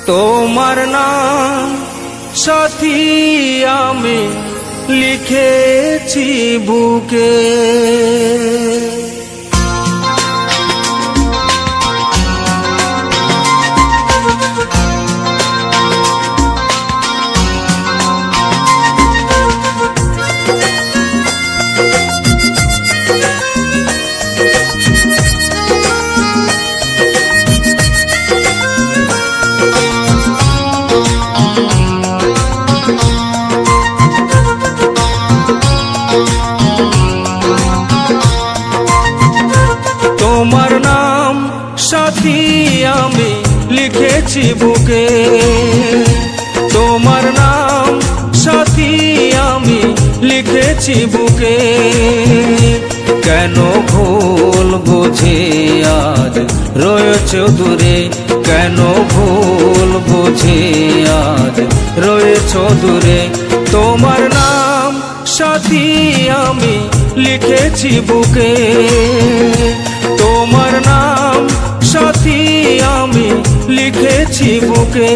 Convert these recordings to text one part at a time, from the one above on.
তোমার নাম সাথী আমি লিখেছি বুকে, তোমার নাম সাথী আমি লিখেছি বুকে, তোমার নাম সাথী আমি লিখেছি বুকে। কেন ভুল বুঝে আজ রয়েছ দূরে, কেন ভুল বুঝে আজ রয়েছ দূরে। তোমার নাম সাথী আমি লিখেছি বুকে, তোমার নাম সাথী আমি লিখেছি বুকে।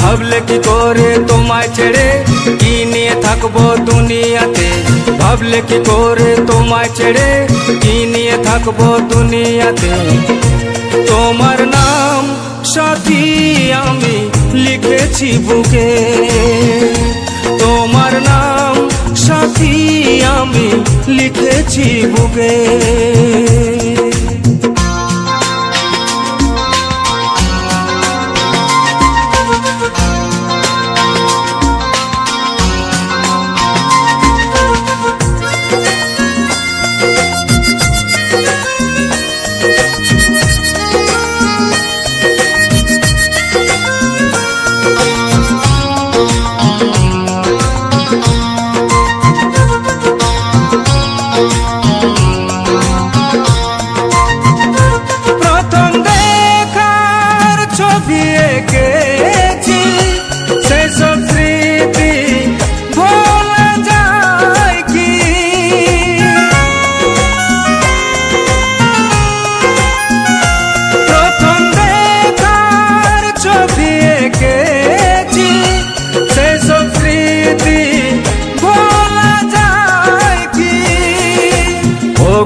ভাবলে কি করে তোমায় ছেড়ে কি নিয়ে থাকবো দুনিয়াতে, ভাবলে কি করে তোমায় ছেড়ে কি নিয়ে থাকবো দুনিয়াতে। তোমার নাম সাথী আমি লিখেছি বুকে, তোমার নাম সাথী আমি লিখেছি বুকে।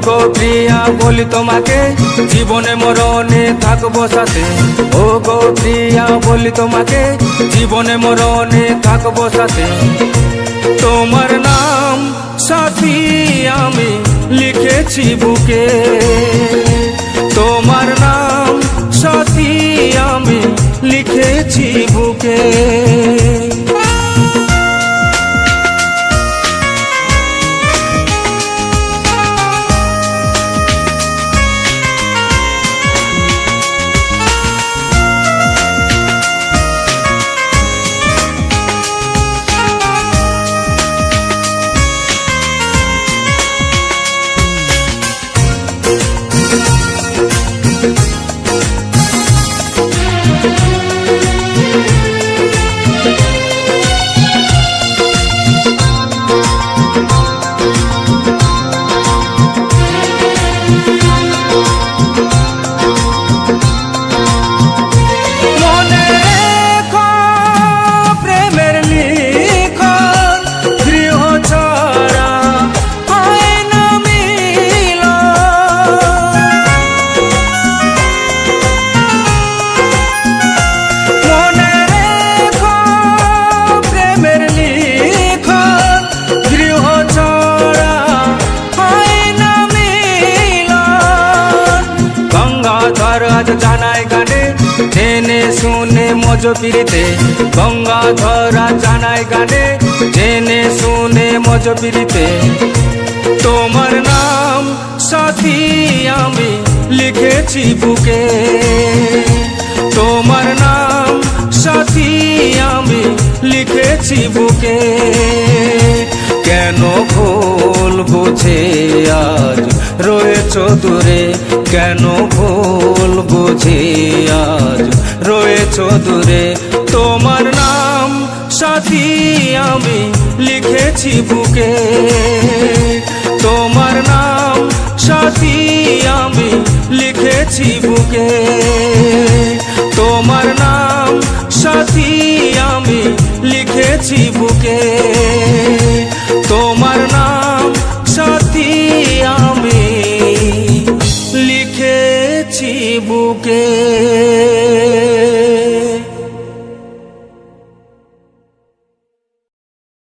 গো প্রিয়া বলি তোমাকে জীবনে মরণে থাকবো সাথে, ও গো প্রিয়া বলি তোমাকে জীবনে মরণে থাকবো সাথে। তোমার নাম সাথী আমি লিখেছি বুকে, তোমার নাম সাথী আমি লিখেছি বুকে। মজপিরিতে, গঙ্গাধরা জানায় গানে জেনে শুনে মজপিরিতে। তোমার নাম সাথী আমি লিখেছি বুকে, তোমার নাম সাথী আমি লিখেছি বুকে। কেন ভুল বুঝে আজ রয়েছ দূরে, কেন ভুল বুঝে আজ রয়েছ দূরে। তোমার নাম সাথী আমি লিখেছি বুকে, তোমার নাম সাথী আমি লিখেছি বুকে, তোমার নাম সাথী আমি লিখেছি বুকে, তোমার নাম সাথী আমি লিখেছি বুকে।